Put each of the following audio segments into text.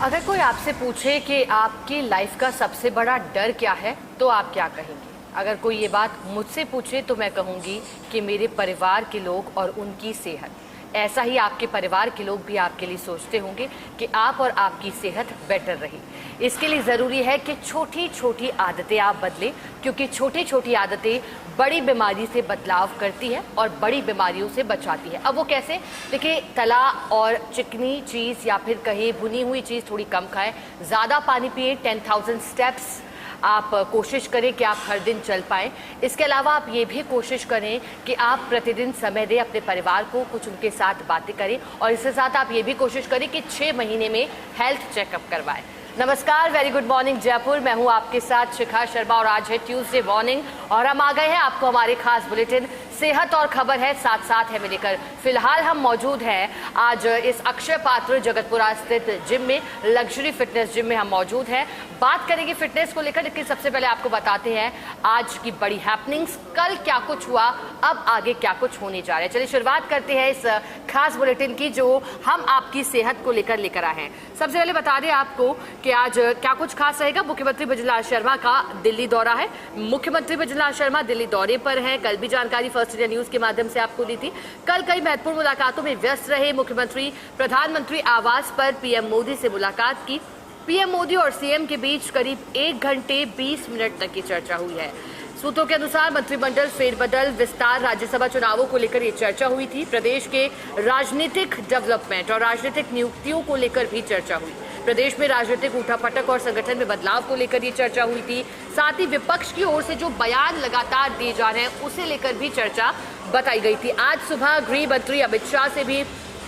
अगर कोई आपसे पूछे कि आपकी लाइफ का सबसे बड़ा डर क्या है तो आप क्या कहेंगे? अगर कोई ये बात मुझसे पूछे तो मैं कहूँगी कि मेरे परिवार के लोग और उनकी सेहत। ऐसा ही आपके परिवार के लोग भी आपके लिए सोचते होंगे कि आप और आपकी सेहत बेटर रहे। इसके लिए ज़रूरी है कि छोटी छोटी आदतें आप बदलें, क्योंकि छोटी छोटी आदतें बड़ी बीमारी से बदलाव करती है और बड़ी बीमारियों से बचाती है। अब वो कैसे? देखिए, तला और चिकनी चीज़ या फिर कहीं भुनी हुई चीज़ थोड़ी कम खाएं, ज़्यादा पानी पिए, 10,000 स्टेप्स आप कोशिश करें कि आप हर दिन चल पाएं। इसके अलावा आप ये भी कोशिश करें कि आप प्रतिदिन समय दें अपने परिवार को, कुछ उनके साथ बातें करें, और इसके साथ आप ये भी कोशिश करें कि 6 महीने में हेल्थ चेकअप करवाएं। नमस्कार, वेरी गुड मॉर्निंग जयपुर। मैं हूं आपके साथ शिखा शर्मा और आज है ट्यूसडे मॉर्निंग और हम आ गए हैं आपको हमारे खास बुलेटिन सेहत और खबर है साथ साथ है में लेकर। फिलहाल हम मौजूद हैं आज इस अक्षय पात्र जगतपुरा स्थित जिम में, लग्जरी फिटनेस जिम में हम मौजूद हैं। बात करेंगे फिटनेस को लेकर, लेकिन सबसे पहले आपको बताते हैं आज की बड़ी हैपनिंग्स। कल क्या कुछ हुआ, अब आगे क्या कुछ होने जा रहा है। चलिए शुरुआत करते हैं इस खास बुलेटिन की जो हम आपकी सेहत को लेकर आए हैं। सबसे पहले बता दें आपको कि आज क्या कुछ खास रहेगा। मुख्यमंत्री बृजलाल शर्मा का दिल्ली दौरा है। मुख्यमंत्री बृजलाल शर्मा दिल्ली दौरे पर हैं। कल भी जानकारी फर्स्ट इंडिया न्यूज के माध्यम से आपको दी थी। कल कई महत्वपूर्ण मुलाकातों में व्यस्त रहे मुख्यमंत्री। प्रधानमंत्री आवास पर पीएम मोदी से मुलाकात की। पीएम मोदी और सीएम के बीच करीब 1 घंटे 20 मिनट तक की चर्चा हुई है। सूत्रों के अनुसार मंत्रिमंडल फेरबदल, विस्तार, राज्यसभा चुनावों को लेकर ये चर्चा हुई थी। प्रदेश के राजनीतिक डेवलपमेंट और राजनीतिक नियुक्तियों को लेकर भी चर्चा हुई। प्रदेश में राजनीतिक उठापटक और संगठन में बदलाव को लेकर ये चर्चा हुई थी। साथ ही विपक्ष की ओर से जो बयान लगातार दिए जा रहे हैं उसे लेकर भी चर्चा बताई गई थी। आज सुबह गृह मंत्री अमित शाह से भी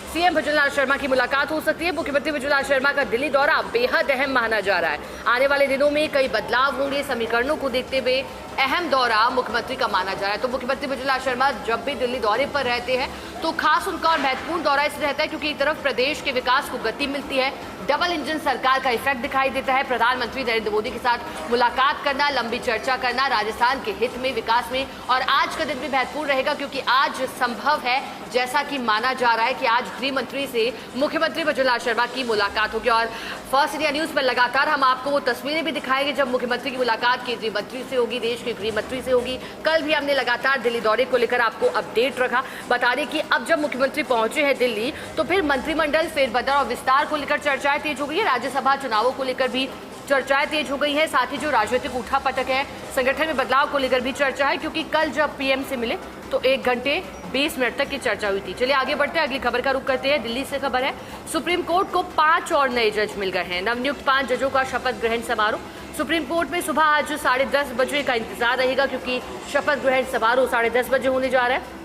सीएम बृजलाल शर्मा की मुलाकात हो सकती है। मुख्यमंत्री बृजलाल शर्मा का दिल्ली दौरा बेहद अहम माना जा रहा है। आने वाले दिनों में कई बदलाव होंगे। समीकरणों को देखते हुए अहम दौरा मुख्यमंत्री का माना जा रहा है। तो मुख्यमंत्री बृजलाल शर्मा जब भी दिल्ली दौरे पर रहते हैं तो खास उनका और महत्वपूर्ण दौरा इसलिए रहता है क्योंकि एक तरफ प्रदेश के विकास को गति मिलती है, डबल इंजन सरकार का इफेक्ट दिखाई देता है। प्रधानमंत्री नरेंद्र मोदी के साथ मुलाकात करना, लंबी चर्चा करना राजस्थान के हित में, विकास में। और आज का दिन भी महत्वपूर्ण रहेगा क्योंकि आज संभव है, जैसा कि माना जा रहा है, कि आज गृह मंत्री से मुख्यमंत्री बृजलाल शर्मा की मुलाकात होगी। और फर्स्ट इंडिया न्यूज पर लगातार हम आपको वो तस्वीरें भी दिखाएंगे जब मुख्यमंत्री की मुलाकात केंद्रीय मंत्री से होगी, देश के गृह मंत्री से होगी। कल भी हमने लगातार दिल्ली दौरे को लेकर आपको अपडेट रखा। बता दें कि अब जब मुख्यमंत्री पहुंचे हैं दिल्ली तो फिर मंत्रिमंडल फेरबदल और विस्तार को लेकर चर्चाएं तेज हो गई है। राज्यसभा चुनावों को लेकर भी चर्चाएं तेज हो गई है। साथ ही जो राजनीतिक उठापटक है, संगठन में बदलाव को लेकर भी चर्चा है, क्योंकि कल जब पीएम से मिले तो 1 घंटे 20 मिनट तक की चर्चा हुई थी। चलिए आगे बढ़ते हैं, अगली खबर का रुख करते हैं। दिल्ली से खबर है, सुप्रीम कोर्ट को 5 और नए जज मिल गए हैं। नवनियुक्त 5 जजों का शपथ ग्रहण समारोह सुप्रीम कोर्ट में सुबह आज 10:30 बजे का इंतजार रहेगा, क्योंकि शपथ ग्रहण समारोह 10:30 बजे होने जा रहा है।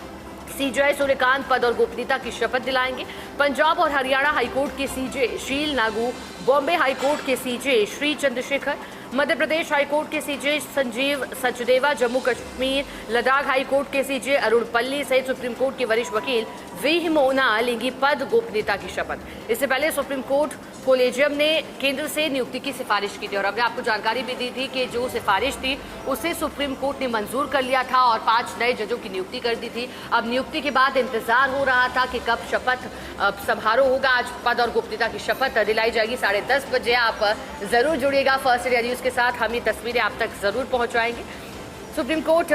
सीजे सूर्यकांत पद और गोपनीयता की शपथ दिलाएंगे। पंजाब और हरियाणा हाईकोर्ट के सीजे शील नागू, बॉम्बे हाईकोर्ट के सीजे श्री चंद्रशेखर, मध्य प्रदेश हाईकोर्ट के सीजे संजीव सचदेवा, जम्मू कश्मीर लद्दाख हाईकोर्ट के सीजे अरुण पल्ली सहित सुप्रीम कोर्ट के वरिष्ठ वकील वी मोना लेंगी पद गोपनीयता की शपथ। इससे पहले सुप्रीम कोर्ट कोलेजियम ने केंद्र से नियुक्ति की सिफारिश की थी और हमने आपको जानकारी भी दी थी कि जो सिफारिश थी उसे सुप्रीम कोर्ट ने मंजूर कर लिया था और 5 नए जजों की नियुक्ति कर दी थी। अब नियुक्ति के बाद इंतजार हो रहा था कि कब शपथ समारोह होगा। आज पद और गोपनीयता की शपथ दिलाई जाएगी 10:30 बजे। आप जरूर जुड़िएगा फर्स्ट इंडिया न्यूज के साथ, हम ये तस्वीरें आप तक जरूर पहुंचाएंगे। सुप्रीम कोर्ट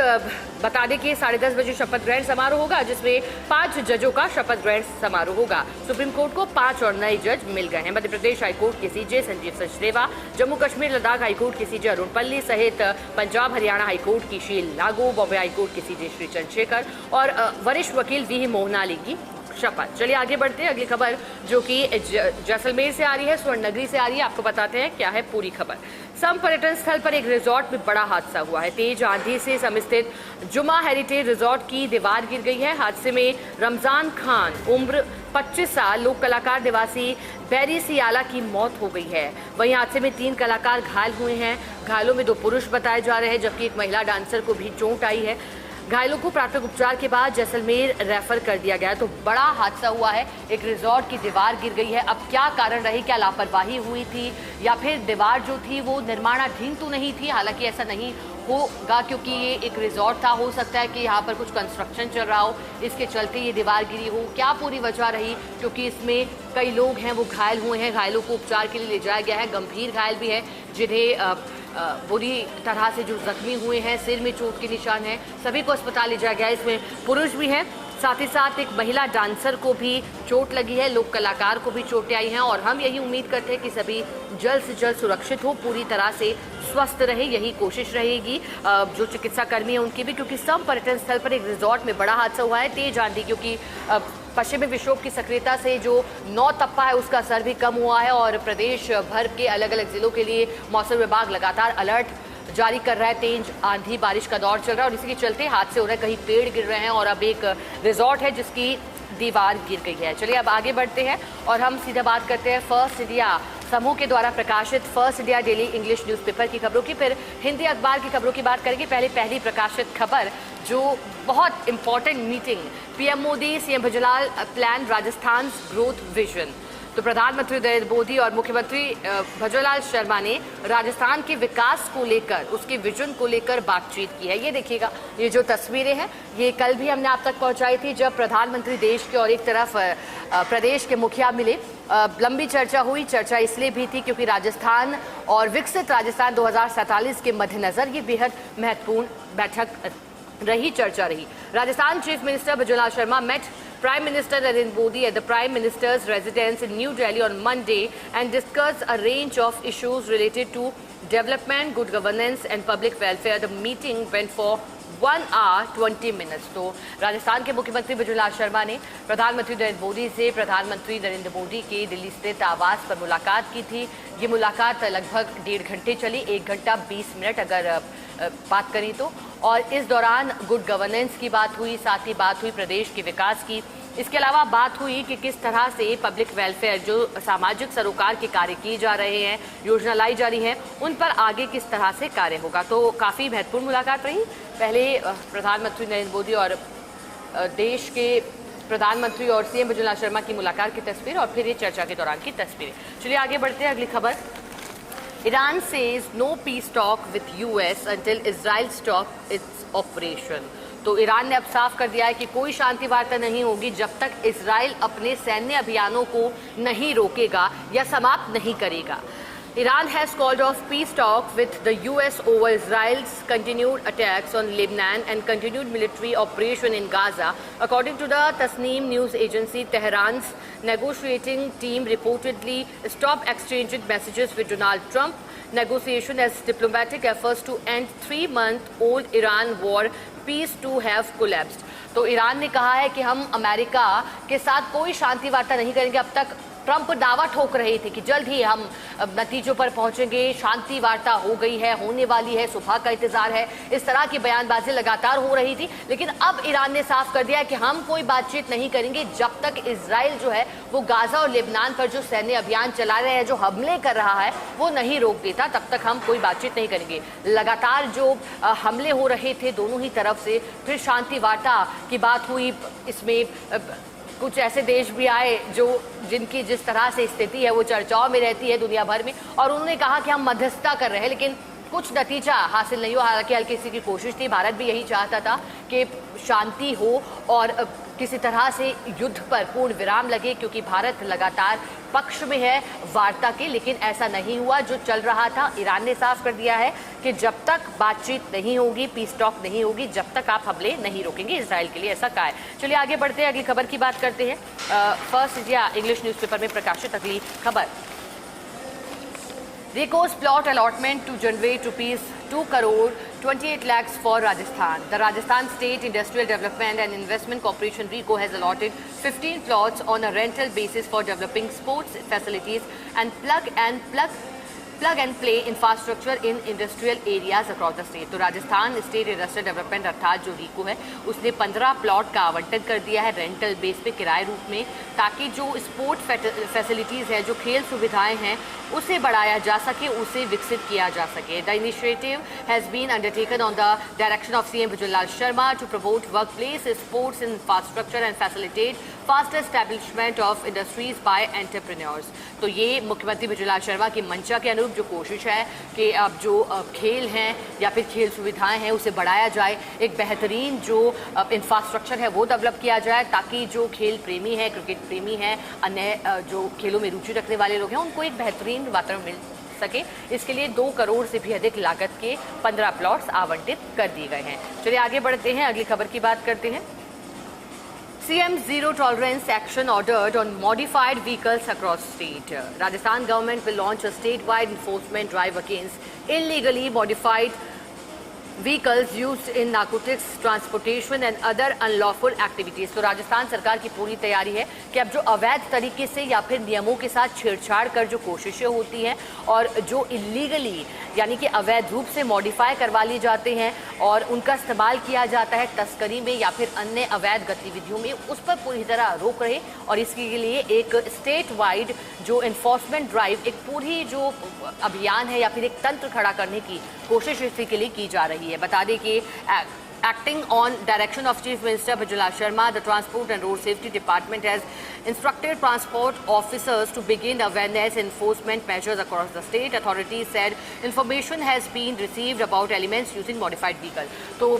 बता दें कि 10:30 बजे शपथ ग्रहण समारोह होगा, जिसमें 5 जजों का शपथ ग्रहण समारोह होगा। सुप्रीम कोर्ट को 5 और नए जज मिल गए हैं। मध्य प्रदेश हाईकोर्ट के सीजे संजीव सचदेवा, जम्मू कश्मीर लद्दाख हाईकोर्ट के सीजे अरुण पल्ली सहित पंजाब हरियाणा हाईकोर्ट की शील नागू, बॉम्बे हाईकोर्ट के सीजे श्री चंद्रशेखर और वरिष्ठ वकील वी मोहना लेंगी शपथ। चलिए आगे बढ़ते हैं, अगली खबर जो कि जैसलमेर से आ रही है, स्वर्ण नगरी से आ रही है। आपको बताते हैं क्या है पूरी खबर। सम पर्यटन स्थल पर एक रिजॉर्ट में बड़ा हादसा हुआ है। तेज आंधी से सम स्थित जुमा हेरिटेज रिजॉर्ट की दीवार गिर गई है। हादसे में रमजान खान उम्र 25 साल, लोक कलाकार निवासी बैरी सियाला की मौत हो गई है। वहीं हादसे में 3 कलाकार घायल हुए हैं। घायलों में 2 पुरुष बताए जा रहे हैं, जबकि एक महिला डांसर को भी चोट आई है। घायलों को प्राथमिक उपचार के बाद जैसलमेर रेफर कर दिया गया है। तो बड़ा हादसा हुआ है, एक रिजॉर्ट की दीवार गिर गई है। अब क्या कारण रही, क्या लापरवाही हुई थी या फिर दीवार जो थी वो निर्माणाधीन तो नहीं थी, हालांकि ऐसा नहीं होगा, क्योंकि ये एक रिजॉर्ट था। हो सकता है कि यहाँ पर कुछ कंस्ट्रक्शन चल रहा हो, इसके चलते ये दीवार गिरी हो। क्या पूरी वजह रही, क्योंकि इसमें कई लोग हैं वो घायल हुए हैं, घायलों को उपचार के लिए ले जाया गया है। गंभीर घायल भी है, जिन्हें बुरी तरह से जो जख्मी हुए हैं, सिर में चोट के निशान हैं, सभी को अस्पताल ले जाया गया है। इसमें पुरुष भी हैं, साथ ही साथ एक महिला डांसर को भी चोट लगी है, लोक कलाकार को भी चोटें आई हैं। और हम यही उम्मीद करते हैं कि सभी जल्द से जल्द सुरक्षित हो, पूरी तरह से स्वस्थ रहे, यही कोशिश रहेगी जो चिकित्सा कर्मी हैं उनकी भी। क्योंकि सम पर्यटन स्थल पर एक रिजॉर्ट में बड़ा हादसा हुआ है, तेज आंधी, क्योंकि पश्चिमी विक्षोभ की सक्रियता से जो नौ तप्पा है उसका असर भी कम हुआ है। और प्रदेश भर के अलग अलग जिलों के लिए मौसम विभाग लगातार अलर्ट जारी कर रहा है। तेज आंधी बारिश का दौर चल रहा है और इसी के चलते हादसे हो रहे हैं, कहीं पेड़ गिर रहे हैं और अब एक रिजॉर्ट है जिसकी दीवार गिर गई है। चलिए अब आगे बढ़ते हैं और हम सीधा बात करते हैं फर्स्ट इंडिया समूह के द्वारा प्रकाशित first India daily English newspaper की खबरों की, फिर हिंदी अखबार की खबरों की बात करेंगे। पहली प्रकाशित खबर जो बहुत important meeting, PM Modi CM Bhajanlal plan Rajasthan growth vision. तो प्रधानमंत्री नरेंद्र मोदी और मुख्यमंत्री भजनलाल शर्मा ने राजस्थान के विकास को लेकर, उसके विजन को लेकर बातचीत की है। ये देखिएगा, ये जो तस्वीरें हैं ये कल भी हमने आप तक पहुंचाई थी, जब प्रधानमंत्री देश के और एक तरफ प्रदेश के मुखिया मिले। लंबी चर्चा हुई। चर्चा इसलिए भी थी क्योंकि राजस्थान और विकसित राजस्थान 2047 के मद्देनजर ये बेहद महत्वपूर्ण बैठक रही, चर्चा रही। Rajasthan chief minister Bhajanlal Sharma met Prime Minister Narendra Modi at the Prime Minister's residence in New Delhi on Monday and discussed a range of issues related to development, good governance and public welfare. The meeting went for 1 hour 20 minutes. तो राजस्थान के मुख्यमंत्री भजनलाल शर्मा ने प्रधानमंत्री नरेंद्र मोदी से प्रधानमंत्री नरेंद्र मोदी के दिल्ली स्थित आवास पर मुलाकात की थी। ये मुलाकात लगभग 1.5 घंटे चली, 1 घंटा 20 मिनट अगर बात करें तो। और इस दौरान गुड गवर्नेंस की बात हुई, साथ ही बात हुई प्रदेश के विकास की। इसके अलावा बात हुई कि किस तरह से पब्लिक वेलफेयर, जो सामाजिक सरोकार के कार्य किए जा रहे हैं, योजना लाई जा रही हैं, उन पर आगे किस तरह से कार्य होगा। तो काफ़ी महत्वपूर्ण मुलाकात रही। पहले प्रधानमंत्री नरेंद्र मोदी और देश के प्रधानमंत्री और सीएम भजनलाल शर्मा की मुलाकात की तस्वीर और फिर ये चर्चा के दौरान की तस्वीरें। चलिए आगे बढ़ते हैं, अगली खबर। Iran says no peace talk with US until Israel stop its operation. तो ईरान ने अब साफ कर दिया है कि कोई शांति वार्ता नहीं होगी जब तक इजराइल अपने सैन्य अभियानों को नहीं रोकेगा या समाप्त नहीं करेगा। Iran has called off peace talk with the US over Israel's continued attacks on Lebanon and continued military operation in Gaza. According to the Tasnim news agency, Tehran's negotiating team reportedly stopped exchanging messages with Donald Trump. Negotiation as diplomatic efforts to end 3-month-old Iran war peace to have collapsed. तो Iran ने कहा है कि हम America के साथ कोई शांति वार्ता नहीं करेंगे। अब तक ट्रंप दावा ठोक रहे थे कि जल्द ही हम नतीजों पर पहुंचेंगे, शांति वार्ता हो गई है, होने वाली है, सुबह का इंतजार है। इस तरह की बयानबाजी लगातार हो रही थी, लेकिन अब ईरान ने साफ कर दिया है कि हम कोई बातचीत नहीं करेंगे जब तक इजराइल जो है वो गाजा और लेबनान पर जो सैन्य अभियान चला रहे हैं, जो हमले कर रहा है, वो नहीं रोक देता, तब तक हम कोई बातचीत नहीं करेंगे। लगातार जो हमले हो रहे थे दोनों ही तरफ से, फिर शांति वार्ता की बात हुई। इसमें कुछ ऐसे देश भी आए जो जिनकी जिस तरह से स्थिति है वो चर्चाओं में रहती है दुनिया भर में, और उन्होंने कहा कि हम मध्यस्थता कर रहे हैं, लेकिन कुछ नतीजा हासिल नहीं हुआ। हालांकि हर किसी की कोशिश थी, भारत भी यही चाहता था कि शांति हो और किसी तरह से युद्ध पर पूर्ण विराम लगे, क्योंकि भारत लगातार पक्ष में है वार्ता के, लेकिन ऐसा नहीं हुआ। जो चल रहा था, ईरान ने साफ कर दिया है कि जब तक बातचीत नहीं होगी, पीस टॉक नहीं होगी, जब तक आप हमले नहीं रोकेंगे इसराइल के लिए, ऐसा कहा है। चलिए आगे बढ़ते हैं, अगली खबर की बात करते हैं। फर्स्ट इंडिया इंग्लिश न्यूज़पेपर में प्रकाशित अगली खबर। RECO's plot allotment to generate rupees 2 crore 28 lakhs for Rajasthan. The Rajasthan State Industrial Development and Investment Corporation RECO has allotted 15 plots on a rental basis for developing sports facilities and plug and play infrastructure in industrial areas across the state. तो Rajasthan state industrial development अर्थात जो रीको है, उसने 15 plot का आवंटन कर दिया है रेंटल बेस पे, किराए रूप में, ताकि जो स्पोर्ट फैसिलिटीज़ है, जो खेल सुविधाएं हैं, उसे बढ़ाया जा सके, उसे विकसित किया जा सके। The initiative has been undertaken on the direction of CM Bhajanlal Sharma to promote work place sports infrastructure and facilitate fast establishment of industries by entrepreneurs. तो ये मुख्यमंत्री मृदुला शर्मा की मंशा के अनुरूप जो कोशिश है कि अब जो खेल हैं या फिर खेल सुविधाएं हैं उसे बढ़ाया जाए, एक बेहतरीन जो इंफ्रास्ट्रक्चर है वो डेवलप किया जाए, ताकि जो खेल प्रेमी हैं, क्रिकेट प्रेमी हैं, अन्य जो खेलों में रुचि रखने वाले लोग हैं, उनको एक बेहतरीन वातावरण मिल सके। इसके लिए 2 करोड़ से भी अधिक लागत के 15 प्लॉट्स आवंटित कर दिए गए हैं। चलिए आगे बढ़ते हैं, अगली खबर की बात करते हैं। CM Zero Tolerance Action ordered on modified vehicles across state. Rajasthan government will launch a statewide enforcement drive against illegally modified vehicles used in narcotics transportation and other unlawful activities। तो राजस्थान सरकार की पूरी तैयारी है कि अब जो अवैध तरीके से या फिर नियमों के साथ छेड़छाड़ कर जो कोशिशें होती हैं और जो इलीगली यानी कि अवैध रूप से मॉडिफाई करवा लिए जाते हैं और उनका इस्तेमाल किया जाता है तस्करी में या फिर अन्य अवैध गतिविधियों में, उस पर पूरी तरह रोक रहे और इसके लिए एक स्टेट वाइड जो इन्फोर्समेंट ड्राइव, एक पूरी जो अभियान है या फिर एक तंत्र खड़ा करने की कोशिश इसी के लिए की जा रही है। बता दें कि acting on direction of Chief Minister Mridula Sharma, the Transport and Road Safety Department has instructed transport officers to begin awareness enforcement measures across the state. Authorities said information has been received about elements using modified vehicle. तो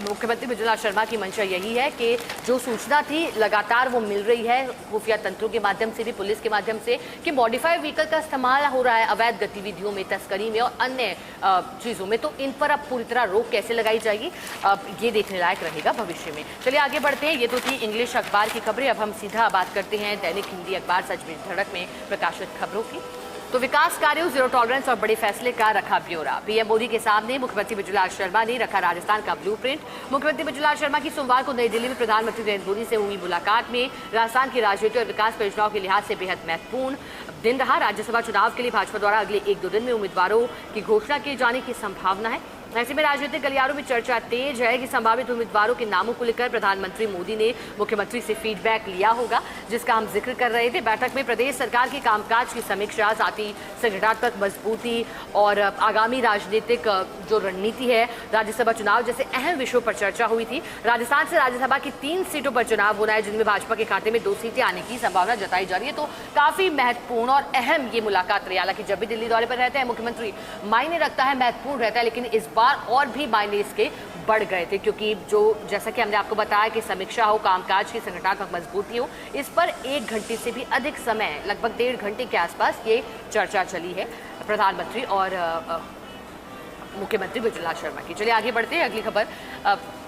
मुख्यमंत्री मृदुला शर्मा की मंशा यही है कि जो सूचना थी लगातार वो मिल रही है खुफिया तंत्रों के माध्यम से भी, पुलिस के माध्यम से, कि मॉडिफाइड व्हीकल का इस्तेमाल हो रहा है अवैध गतिविधियों में, तस्करी में और अन्य चीज़ों में। तो इन पर अब पूरी तरह रोक कैसे लगाई जाएगी, ये देखने लायक रहेगा भविष्य में। चलिए आगे बढ़ते हैं। ये तो थी इंग्लिश अखबार की खबरें। अब हम सीधा बात करते हैं दैनिक हिंदी अखबार सच में धड़क में प्रकाशित खबरों की। तो विकास कार्यों, जीरो टॉलरेंस और बड़े फैसले का रखा ब्यौरा। पीएम मोदी के सामने मुख्यमंत्री मृदुला शर्मा ने रखा राजस्थान का ब्लूप्रिंट। मुख्यमंत्री मृदुला शर्मा की सोमवार को नई दिल्ली में प्रधानमंत्री नरेंद्र मोदी से हुई मुलाकात में राजस्थान की राजनीति और विकास परियोजनाओं के लिहाज से बेहद महत्वपूर्ण दिन रहा। राज्यसभा चुनाव के लिए भाजपा द्वारा अगले 1-2 दिन में उम्मीदवारों की घोषणा किए जाने की संभावना है। ऐसे में राजनीतिक गलियारों में चर्चा तेज है कि संभावित उम्मीदवारों के नामों को लेकर प्रधानमंत्री मोदी ने मुख्यमंत्री से फीडबैक लिया होगा, जिसका हम जिक्र कर रहे थे। बैठक में प्रदेश सरकार के कामकाज की समीक्षा, साथ ही संगठनात्मक मजबूती और आगामी राजनीतिक जो रणनीति है, राज्यसभा चुनाव जैसे अहम विषयों पर चर्चा हुई थी। राजस्थान से राज्यसभा की 3 सीटों पर चुनाव होना है, जिनमें भाजपा के खाते में 2 सीटें आने की संभावना जताई जा रही है। तो काफी महत्वपूर्ण और अहम ये मुलाकात रही। हालांकि जब भी दिल्ली दौरे पर रहते हैं मुख्यमंत्री, मायने रखता है, महत्वपूर्ण रहता है, लेकिन इस और भी मायने इसके बढ़ गए थे, क्योंकि जो जैसा कि हमने आपको बताया कि समीक्षा हो, कामकाज की संगठनात्मक मजबूती हो, इस पर 1 घंटे से भी अधिक समय, लगभग 1.5 घंटे के आसपास ये चर्चा चली है प्रधानमंत्री और मुख्यमंत्री मृदुला शर्मा की। चलिए आगे बढ़ते हैं। अगली खबर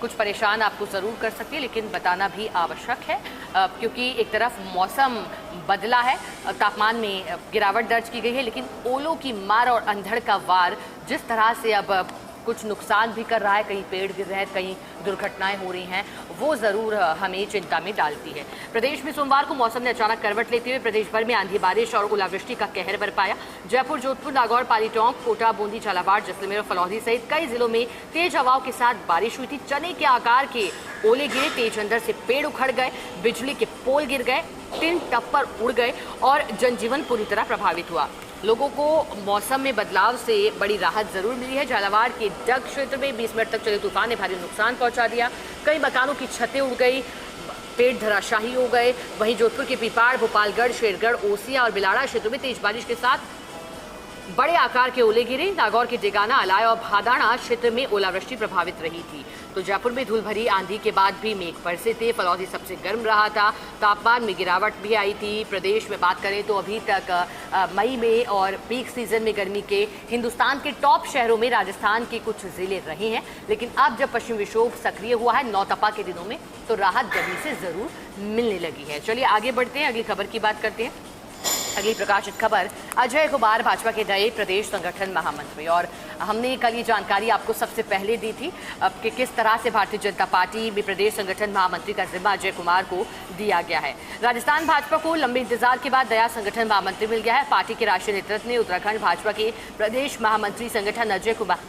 कुछ परेशान आपको ज़रूर कर सकती है, लेकिन बताना भी आवश्यक है, क्योंकि एक तरफ मौसम बदला है, तापमान में गिरावट दर्ज की गई है, लेकिन ओलों की मार और अंधड़ का वार जिस तरह से अब कुछ नुकसान भी कर रहा है, कहीं पेड़ गिर रहे हैं, कहीं दुर्घटनाएं हो रही हैं, वो ज़रूर हमें चिंता में डालती है। प्रदेश में सोमवार को मौसम ने अचानक करवट लेते हुए प्रदेश भर में आंधी, बारिश और ओलावृष्टि का कहर बरपाया। जयपुर, जोधपुर, नागौर, पालीटोंक, कोटा, बूंदी, झालावाड़, जैसलमेर और फलौदी सहित कई जिलों में तेज हवाओं के साथ बारिश हुई थी। चने के आकार के ओले गिरे, तेज अंधड़ से पेड़ उखड़ गए, बिजली के पोल गिर गए, टिन टप्पर उड़ गए और जनजीवन पूरी तरह प्रभावित हुआ। लोगों को मौसम में बदलाव से बड़ी राहत जरूर मिली है। झालावाड़ के डग क्षेत्र में 20 मिनट तक चले तूफान ने भारी नुकसान पहुंचा दिया। कई मकानों की छतें उड़ गई, पेड़ धराशाही हो गए। वहीं जोधपुर के पीपाड़, भोपालगढ़, शेरगढ़, ओसिया और बिलाड़ा क्षेत्रों में तेज बारिश के साथ बड़े आकार के ओले गिरे। नागौर के डेगाना, अलाय और भादाना क्षेत्र में ओलावृष्टि प्रभावित रही थी। तो जयपुर में धूल भरी आंधी के बाद भी मेघ बरसे थे। फलौदी सबसे गर्म रहा था। तापमान में गिरावट भी आई थी। प्रदेश में बात करें तो अभी तक मई में और पीक सीजन में गर्मी के हिंदुस्तान के टॉप शहरों में राजस्थान के कुछ जिले रहे हैं, लेकिन अब जब पश्चिम विक्षोभ सक्रिय हुआ है नौतपा के दिनों में, तो राहत गर्मी से जरूर मिलने लगी है। चलिए आगे बढ़ते हैं, अगली खबर की बात करते हैं। अगली प्रकाशित खबर, अजय कुमार भाजपा के नए प्रदेश संगठन महामंत्री। और हमने कल ये जानकारी आपको सबसे पहले दी थी कि किस तरह से भारतीय जनता पार्टी में प्रदेश संगठन महामंत्री का जिम्मा अजय कुमार को दिया गया है। राजस्थान भाजपा को लंबे इंतजार के बाद नया संगठन महामंत्री मिल गया है। पार्टी के राष्ट्रीय नेतृत्व ने उत्तराखंड भाजपा के प्रदेश महामंत्री संगठन अजय कुमार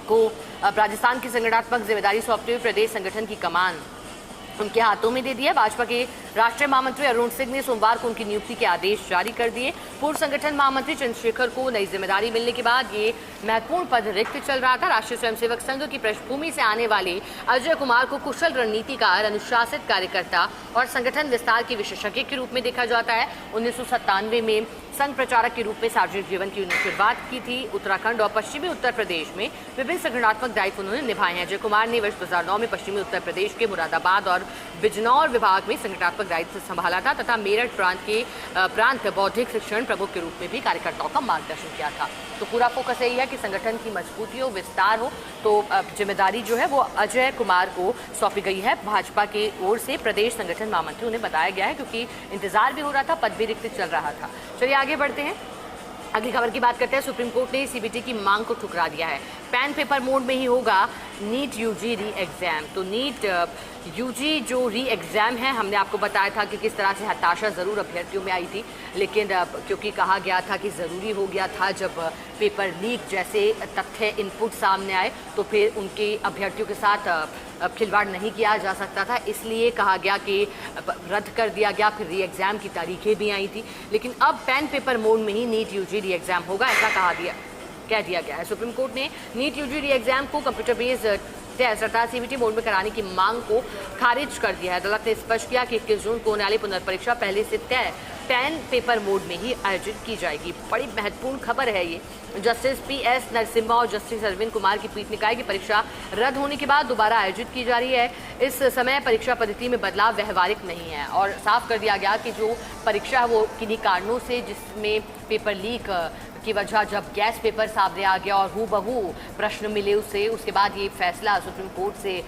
को राजस्थान की संगठनात्मक जिम्मेदारी सौंपते हुए प्रदेश संगठन की कमान उनके हाथों में दे दिया। भाजपा के राष्ट्रीय महामंत्री अरुण सिंह ने सोमवार को उनकी नियुक्ति के आदेश जारी कर दिए। पूर्व संगठन महामंत्री चंद्रशेखर को नई जिम्मेदारी मिलने के बाद ये महत्वपूर्ण पद रिक्त चल रहा था। राष्ट्रीय स्वयंसेवक संघ की पृष्ठभूमि से आने वाले अजय कुमार को कुशल रणनीतिकार, अनुशासित कार्यकर्ता और संगठन विस्तार के विशेषज्ञ के रूप में देखा जाता है। 1997 में संघ प्रचारक के रूप में सार्वजनिक जीवन की उन्होंने शुरुआत की थी। उत्तराखंड और पश्चिमी उत्तर प्रदेश में विभिन्न संगठनात्मक दायित्व उन्होंने निभाए हैं। अजय कुमार ने वर्ष 2009 में पश्चिमी उत्तर प्रदेश के मुरादाबाद और बिजनौर विभाग में संगठनात्मक दायित्व संभाला था तथा मेरठ प्रांत बौद्धिक शिक्षण प्रमुख के रूप में भी कार्यकर्ताओं का मार्गदर्शन किया था। तो पूरा फोकस यही है कि संगठन की मजबूती हो, विस्तार हो। तो जिम्मेदारी जो है वो अजय कुमार को सौंपी गई है भाजपा की ओर से। प्रदेश संगठन महामंत्री उन्हें बताया गया है क्योंकि इंतजार भी हो रहा था, पद भी रिक्त चल रहा था। चलिए आगे बढ़ते हैं, अगली खबर की बात करते हैं। सुप्रीम कोर्ट ने सीबीटी की मांग को ठुकरा दिया है। पेन पेपर मोड में ही होगा नीट यूजी री एग्जाम। तो नीट यूजी जो री एग्जाम है, हमने आपको बताया था कि किस तरह से हताशा ज़रूर अभ्यर्थियों में आई थी, लेकिन क्योंकि कहा गया था कि ज़रूरी हो गया था जब पेपर लीक जैसे तथ्य इनपुट सामने आए तो फिर उनके अभ्यर्थियों के साथ खिलवाड़ नहीं किया जा सकता था, इसलिए कहा गया कि रद्द कर दिया गया। फिर री एग्ज़ाम की तारीखें भी आई थी, लेकिन अब पेन पेपर मोड में ही नीट यूजी री एग्ज़ाम होगा, ऐसा कह दिया गया है। सुप्रीम कोर्ट ने नीट यूजी री एग्ज़ाम को कंप्यूटर बेस्ड टेस्ट अर्थात सीबीटी मोड में कराने की मांग को खारिज कर दिया है। अदालत ने स्पष्ट किया कि 21 जून को होने वाली पुनर्परीक्षा पहले से तय पेन पेपर मोड में ही आयोजित की जाएगी। बड़ी महत्वपूर्ण खबर है ये। जस्टिस पीएस नरसिम्हा और जस्टिस अरविंद कुमार की पीठ ने कहा कि परीक्षा रद्द होने के बाद दोबारा आयोजित की जा रही है। इस समय परीक्षा पद्धति में बदलाव व्यवहारिक नहीं है और साफ कर दिया गया कि जो परीक्षा है वो किन्हीं कारणों से, जिसमें पेपर लीक की वजह जब गैस पेपर सामने आ गया और हूबहू प्रश्न मिले उसके बाद ये फैसला सुप्रीम कोर्ट से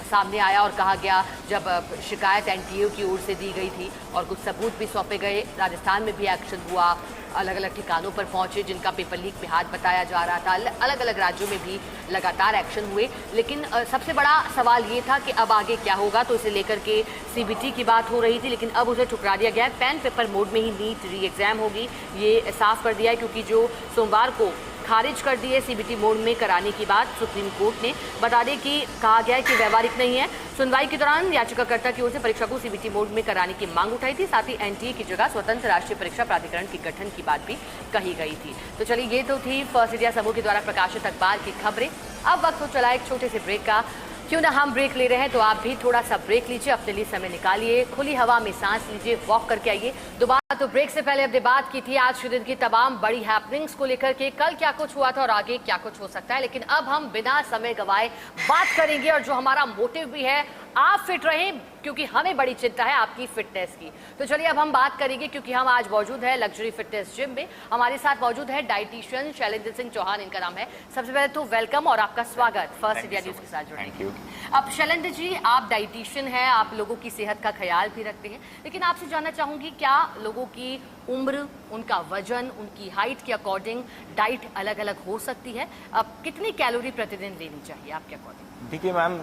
सामने आया और कहा गया, जब शिकायत एनटीए की ओर से दी गई थी और कुछ सबूत भी सौंपे गए। राजस्थान में भी एक्शन हुआ, अलग अलग ठिकानों पर पहुंचे जिनका पेपर लीक में हाथ बताया जा रहा था। अलग अलग राज्यों में भी लगातार एक्शन हुए, लेकिन सबसे बड़ा सवाल ये था कि अब आगे क्या होगा। तो इसे लेकर के सीबीटी की बात हो रही थी, लेकिन अब उसे ठुकरा दिया गया है। पेन पेपर मोड में ही नीट री एग्जाम होगी, ये साफ कर दिया है, क्योंकि जो सोमवार को खारिज कर दी है सीबीटी मोड में कराने की बात सुप्रीम कोर्ट ने। बता दें कि कहा गया है कि व्यवहारिक नहीं है। सुनवाई के दौरान याचिकाकर्ता की ओर से परीक्षा को सीबीटी मोड में कराने की मांग उठाई थी, साथ ही एनटीए की जगह स्वतंत्र राष्ट्रीय परीक्षा प्राधिकरण के गठन की बात भी कही गई थी। तो चलिए, ये तो थी फर्स्ट इंडिया समूह के द्वारा प्रकाशित अखबार की खबरें। अब वक्त हो चला एक छोटे से ब्रेक का। क्यों ना हम ब्रेक ले रहे हैं तो आप भी थोड़ा सा ब्रेक लीजिए, अपने लिए समय निकालिए, खुली हवा में सांस लीजिए, वॉक करके आइए दोबारा। तो ब्रेक से पहले हमने बात की थी आज के दिन की तमाम बड़ी हैपनिंग्स को लेकर के, कल क्या कुछ हुआ था और आगे क्या कुछ हो सकता है। लेकिन अब हम बिना समय गवाए बात करेंगे और जो हमारा मोटिव भी है, आप फिट रहें, क्योंकि हमें बड़ी चिंता है आपकी फिटनेस की। तो चलिए अब हम बात करेंगे, क्योंकि हम आज मौजूद है लग्जरी फिटनेस जिम में। हमारे साथ मौजूद है डाइटिशियन शैलेंद्र सिंह चौहान, इनका नाम है। सबसे पहले तो वेलकम और आपका स्वागत फर्स्ट इंडिया न्यूज के साथ जुड़ने। अब शैलेंद्र जी, आप डाइटिशियन हैं, आप लोगों की सेहत का ख्याल भी रखते हैं, लेकिन आपसे जानना चाहूंगी, क्या लोगों की उम्र, उनका वजन, उनकी हाइट के अकॉर्डिंग डाइट अलग अलग हो सकती है? अब कितनी कैलोरी प्रतिदिन लेनी चाहिए आपके अकॉर्डिंग? देखिए मैम,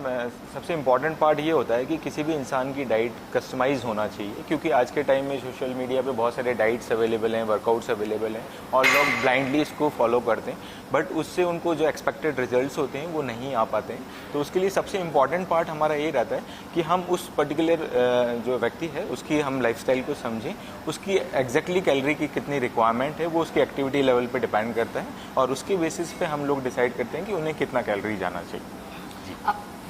सबसे इम्पॉर्टेंट पार्ट ये होता है कि किसी भी इंसान की डाइट कस्टमाइज होना चाहिए, क्योंकि आज के टाइम में सोशल मीडिया पे बहुत सारे डाइट्स अवेलेबल हैं, वर्कआउट्स अवेलेबल हैं और लोग ब्लाइंडली इसको फॉलो करते हैं, बट उससे उनको जो एक्सपेक्टेड रिजल्ट्स होते हैं वो नहीं आ पाते हैं। तो उसके लिए सबसे इम्पॉर्टेंट पार्ट हमारा ये रहता है कि हम उस पर्टिकुलर जो व्यक्ति है उसकी हम लाइफस्टाइल को समझें, उसकी एग्जैक्टली कैलोरी की कितनी रिक्वायरमेंट है वो उसकी एक्टिविटी लेवल पे डिपेंड करता है और उसके बेसिस पे हम लोग डिसाइड करते हैं कि उन्हें कितना कैलोरी जाना चाहिए।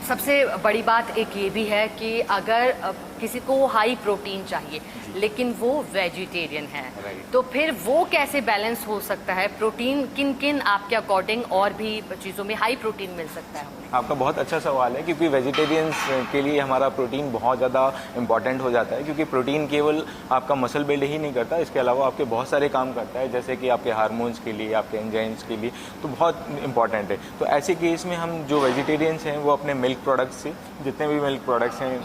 सबसे बड़ी बात एक ये भी है कि अगर किसी को हाई प्रोटीन चाहिए लेकिन वो वेजिटेरियन है, तो फिर वो कैसे बैलेंस हो सकता है? प्रोटीन किन किन आपके अकॉर्डिंग और भी चीज़ों में हाई प्रोटीन मिल सकता है? आपका बहुत अच्छा सवाल है, क्योंकि वेजिटेरियंस के लिए हमारा प्रोटीन बहुत ज़्यादा इंपॉर्टेंट हो जाता है, क्योंकि प्रोटीन केवल आपका मसल बिल्ड ही नहीं करता, इसके अलावा आपके बहुत सारे काम करता है, जैसे कि आपके हार्मोन्स के लिए, आपके एंजाइम्स के लिए, तो बहुत इंपॉर्टेंट है। तो ऐसे केस में हम जो वेजिटेरियंस हैं वो अपने मिल्क प्रोडक्ट्स से, जितने भी मिल्क प्रोडक्ट्स हैं,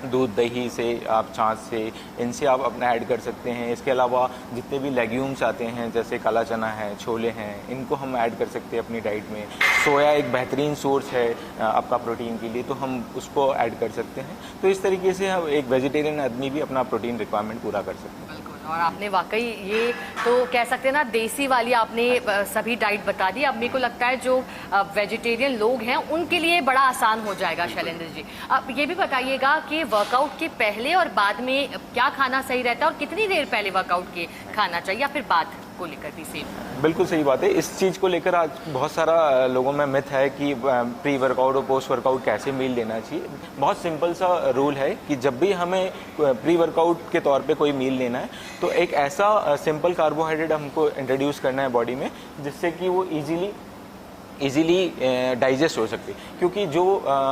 दूध, दही से, आप छाछ से, इनसे आप अपना ऐड कर सकते हैं। इसके अलावा जितने भी लेग्यूम्स आते हैं, जैसे काला चना है, छोले हैं, इनको हम ऐड कर सकते हैं अपनी डाइट में। सोया एक बेहतरीन सोर्स है आपका प्रोटीन के लिए, तो हम उसको ऐड कर सकते हैं। तो इस तरीके से हम एक वेजिटेरियन आदमी भी अपना प्रोटीन रिक्वायरमेंट पूरा कर सकते हैं। और आपने वाकई ये तो कह सकते हैं ना, देसी वाली आपने सभी डाइट बता दी। अब मेरे को लगता है जो वेजिटेरियन लोग हैं उनके लिए बड़ा आसान हो जाएगा। शैलेंद्र जी, अब ये भी बताइएगा कि वर्कआउट के पहले और बाद में क्या खाना सही रहता है, और कितनी देर पहले वर्कआउट के खाना चाहिए, या फिर बाद को लेकर भी सेम? बिल्कुल सही बात है। इस चीज़ को लेकर आज बहुत सारा लोगों में मिथ है कि प्री वर्कआउट और पोस्ट वर्कआउट कैसे मील लेना चाहिए। बहुत सिंपल सा रूल है कि जब भी हमें प्री वर्कआउट के तौर पे कोई मील लेना है तो एक ऐसा सिंपल कार्बोहाइड्रेट हमको इंट्रोड्यूस करना है बॉडी में जिससे कि वो इजीली डाइजेस्ट हो सकती है। क्योंकि जो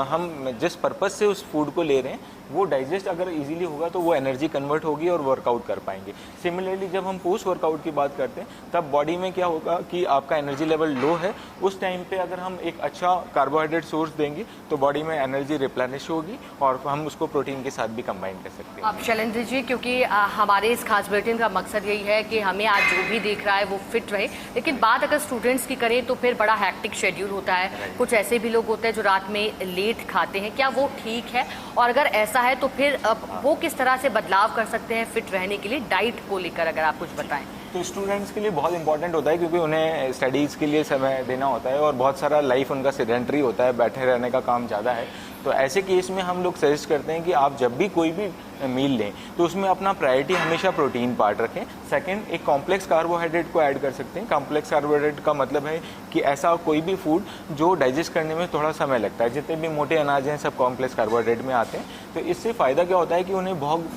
हम जिस पर्पस से उस फूड को ले रहे हैं वो डाइजेस्ट अगर इजीली होगा तो वो एनर्जी कन्वर्ट होगी और वर्कआउट कर पाएंगे। सिमिलरली जब हम पोस्ट वर्कआउट की बात करते हैं तब बॉडी में क्या होगा कि आपका एनर्जी लेवल लो है, उस टाइम पे अगर हम एक अच्छा कार्बोहाइड्रेट सोर्स देंगे तो बॉडी में एनर्जी रिप्लेनिश होगी और हम उसको प्रोटीन के साथ भी कंबाइन कर सकते हैं। अब शैलेंद्र जी, क्योंकि हमारे इस खास बुलेटिन का मकसद यही है कि हमें आज जो भी देख रहा है वो फिट रहे, लेकिन बात अगर स्टूडेंट्स की करें तो फिर बड़ा हैक्टिक शेड्यूल होता है। कुछ ऐसे भी लोग होते हैं जो रात में लेट खाते हैं, क्या वो ठीक है? और अगर ऐसा है तो फिर वो किस तरह से बदलाव कर सकते हैं फिट रहने के लिए, डाइट को लेकर अगर आप कुछ बताएं? तो स्टूडेंट्स के लिए बहुत इंपॉर्टेंट होता है क्योंकि उन्हें स्टडीज़ के लिए समय देना होता है और बहुत सारा लाइफ उनका सेडेंटरी होता है, बैठे रहने का काम ज़्यादा है। तो ऐसे केस में हम लोग सजेस्ट करते हैं कि आप जब भी कोई भी मील लें तो उसमें अपना प्रायोरिटी हमेशा प्रोटीन पार्ट रखें। सेकंड, एक कॉम्प्लेक्स कार्बोहाइड्रेट को ऐड कर सकते हैं। कॉम्प्लेक्स कार्बोहाइड्रेट का मतलब है कि ऐसा कोई भी फूड जो डाइजेस्ट करने में थोड़ा समय लगता है। जितने भी मोटे अनाज हैं सब कॉम्प्लेक्स कार्बोहाइड्रेट में आते हैं। तो इससे फ़ायदा क्या होता है कि उन्हें बहुत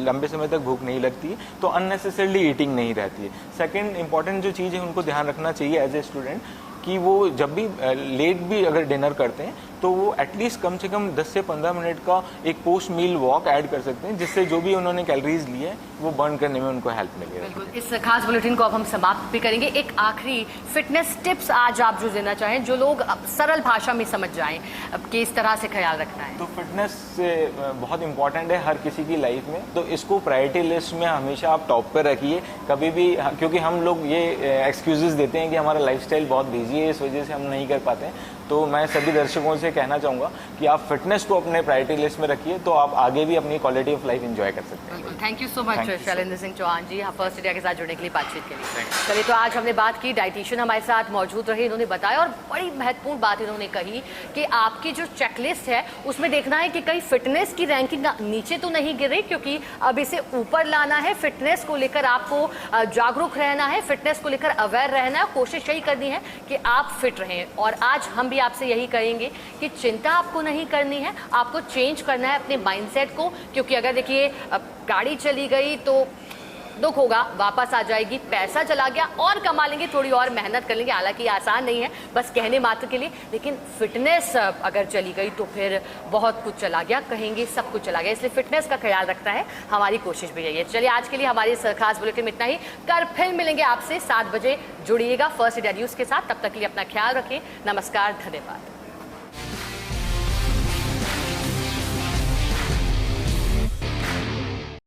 लंबे समय तक भूख नहीं लगती है, तो अननेसेसरली ईटिंग नहीं रहती है। सेकेंड इंपॉर्टेंट जो चीज़ है उनको ध्यान रखना चाहिए एज ए स्टूडेंट कि वो जब भी लेट भी अगर डिनर करते हैं तो वो एटलीस्ट कम से कम 10 से 15 मिनट का एक पोस्ट मील वॉक ऐड कर सकते हैं, जिससे जो भी उन्होंने कैलोरीज लिए हैं वो बर्न करने में उनको हेल्प मिलेगा। बिल्कुल। इस खास बुलेटिन को अब हम समाप्त भी करेंगे। एक आखिरी फिटनेस टिप्स आज आप जो देना चाहें, जो लोग सरल भाषा में समझ जाएं, अब किस तरह से ख्याल रखना है? तो फिटनेस बहुत इंपॉर्टेंट है हर किसी की लाइफ में, तो इसको प्रायोरिटी लिस्ट में हमेशा आप टॉप पर रखिए कभी भी। क्योंकि हम लोग ये एक्सक्यूजेस देते हैं कि हमारा लाइफस्टाइल बहुत बिजी है, इस वजह से हम नहीं कर पाते हैं। तो मैं सभी दर्शकों से कहना चाहूँगा कि आप फिटनेस को अपने प्रायोरिटी लिस्ट में रखिए, तो आप आगे भी अपनी क्वालिटी ऑफ लाइफ एंजॉय कर सकते हैं। Thank you so much Shailendra Singh Chauhan ji, first India के साथ जुड़ने के लिए, बातचीत के लिए। चलिए, तो आज हमने बात की, डाइटिशियन हमारे साथ मौजूद रहे, इन्होंने बताया और बड़ी महत्वपूर्ण बात इन्होंने कही कि आपकी जो चेकलिस्ट है उसमें देखना है कि कहीं फिटनेस की रैंकिंग नीचे तो नहीं गिर रही, क्योंकि अब इसे ऊपर लाना है। फिटनेस को लेकर आपको जागरूक रहना है, फिटनेस को लेकर अवेयर रहना है, कोशिश यही करनी है कि आप फिट रहें। और आज हम भी आपसे यही कहेंगे कि चिंता आपको नहीं करनी है, आपको चेंज करना है अपने माइंडसेट को। क्योंकि अगर देखिए गाड़ी चली गई तो दुख होगा, वापस आ जाएगी, पैसा चला गया और कमा लेंगे, थोड़ी और मेहनत कर लेंगे, हालांकि आसान नहीं है, बस कहने मात्र के लिए। लेकिन फिटनेस अगर चली गई तो फिर बहुत कुछ चला गया, कहेंगे सब कुछ चला गया। इसलिए फिटनेस का ख्याल रखता है, हमारी कोशिश भी यही है। चलिए, आज के लिए हमारे इस खास बुलेटिन में इतना ही। कल फिर मिलेंगे आपसे 7 बजे, जुड़िएगा फर्स्ट इंडिया न्यूज़ के साथ। तब तक के लिए अपना ख्याल रखें। नमस्कार, धन्यवाद।